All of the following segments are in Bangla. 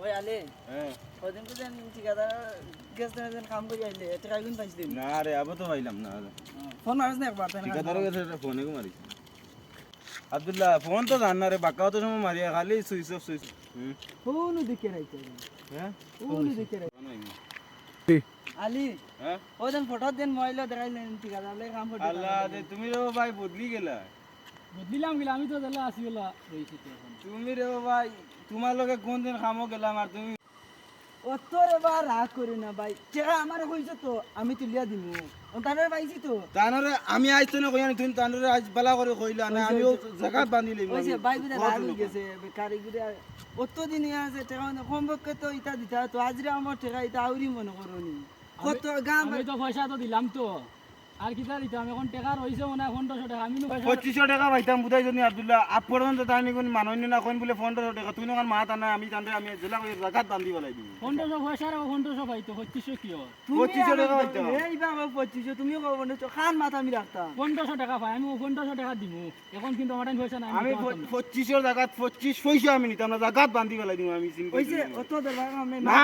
ওই আলে হ্যাঁ ওদিন তো যেন ঠিকাদার গেছে যেন কাম করে আইলে এতে কাইগুন পাইছিলেন না রে আবো তো পাইলাম না ফোন মারিস না একবার তাই না ঠিকাদারের কাছে একটা ফোনে মারি আব্দুল্লাহ ফোন তো জান না রে বাক্কাও তো সময় মারিয়া খালি সুইচ অফ ফোন দিকে রাইতে হ্যাঁ ফোন দিকে রাইতে আলি হ্যাঁ ওদিন ফটো দেন মহিলা দেখাইলেন ঠিকাদারলে কাম করতে আল্লাহ রে তুমি রে ভাই বদলি গেলা বদলিলাম গেলা আমি তো তাহলে আসি গেলা রয়েছি তো এখন তুমি রে ভাই তোমার লগে কোন দিন খামো গেলাম আর তুমি অত এবার রাগ করি না ভাই চেহারা আমার হইছে তো আমি তুলিয়া দিমু তারে পাইছি তো তানরে আমি আইছ তো না কইয়া তুমি তানরে আজ বালা করে কইলা না আমিও জায়গা বান্ধি লইম ওই যে ভাই বিদা রাগ হই গেছে কারিগরি অত দিন আছে টাকা কমপক্ষে তো ইটা দিতা তো আজরে আমার টাকা ইটা আউরি মনে করনি কত গাম আমি তো পয়সা তো দিলাম তো আর কি তার দিতাম এখন টাকা রইছে মনে হয় 1500 টাকা আমি পয়সা 2500 টাকা পাইতাম বুঝাই জনি আব্দুল্লাহ আপ পর্যন্ত তাই নি কোন মাননি না কোন বলে 1500 টাকা তুই না মা তানা আমি জানতে আমি জেলা কই জায়গা বান্ধি বলাই দিবি 1500 পয়সা আর 1500 পাইতো 2500 কি হয় 2500 টাকা পাইতাম এই বাবা 2500 তুমি কব না তো খান মাথা আমি রাখতাম 1500 টাকা পাই আমি 1500 টাকা দিব এখন কিন্তু আমার টাইম পয়সা নাই আমি 2500 জায়গা 25 পয়সা আমি নিতাম না জায়গা বান্ধি বলাই দিবি আমি সিম্পল ওই যে অত দরবার আমি না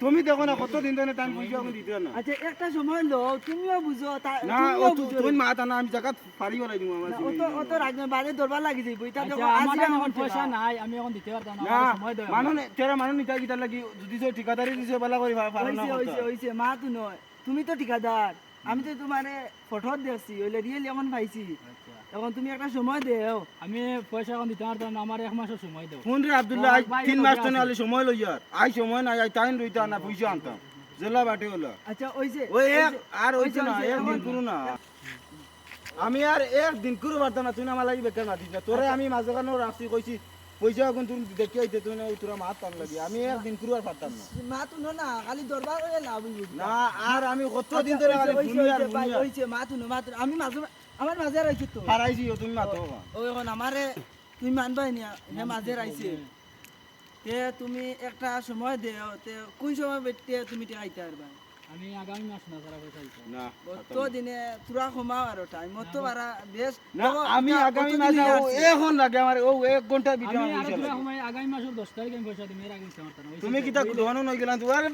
তুমি দেখো না কত দিন ধরে টাইম পয়সা আমি দিতে না আচ্ছা একটা সময় লো তুমিও বুঝো না তুমিও বুঝো তুমি মা তানা আমি জায়গা ফাড়ি বলাই দিবি আমার অত অত রাগ বারে দরবার লাগি যাইব এটা আচ্ছা, দেখো আমার আজরে টাইম আমার এখন পয়সা নাই আমি এখন দিতে পারতাম না না আমার সময় দাও মানুষ তেরা মানুষ নিতা গিতা লাগি যদি সে ঠিকাদারি দিছে বালা করি পারে না হইছে হইছে মা তো নয় তুমি তো ঠিকাদার আমি তো তোমারে ফটো দেখছি ওইলে রিয়েল এমন পাইছি আচ্ছা এখন তুমি একটা সময় দেও আমি পয়সা এখন দিতে পারতাম না আমার 1 মাসের সময় দাও ফোন রে আব্দুল্লাহ আজ ভাই, 3 মাস ভাই তো আছে। নালে সময় লই আর আই সময় নাই আই টাইম রইতা না পয়সা আনতাম জেলা বাটে হলো আচ্ছা ওই যে ওই এক আর ওই হইছে যে, না ওই যে, এক দিন এখন- করু না আমি আর একদিন করু পারতাম না তুই না আমার লাগি বেকার না দিস না তোরে আমি মাঝে কানো রাখছি কইছি পয়সা এখন তুমি দেখি আইতে তুই না তোরা মাত পান লাগি আমি একদিন করু আর পারতাম না মা তো না খালি দরবার করে লাভ হইব না আর আমি কত দিন ধরে খালি বুনি আর বুনি আর হইছে মা তো মা তো আমি মাঝে আমার মাঝে রাইছি তো হারাইছি তুমি মাতো ও এখন আমারে তুমি মানবাই না হে মাঝে রাইছে তে তুমি একটা সময় দেও তে কোন সময় বেটে তুমি টিকাইতে পারবা আমি আগামী মাস না সারা পয়সা দিতাম না তো দিনে তুরা কমাও আর টাইম তো বারা বেশ না আমি আগামী মাসে এখন লাগে আমার ও 1 ঘন্টা ভিতরে আমি আমার আর পয়সা দুটা লাগে। সময় আগামী মাসের 10 তারিখ আমি পয়সা দিই এর আগে দিতে পারতাম না তুমি কি তা ধনু নই গেলাম তুই আর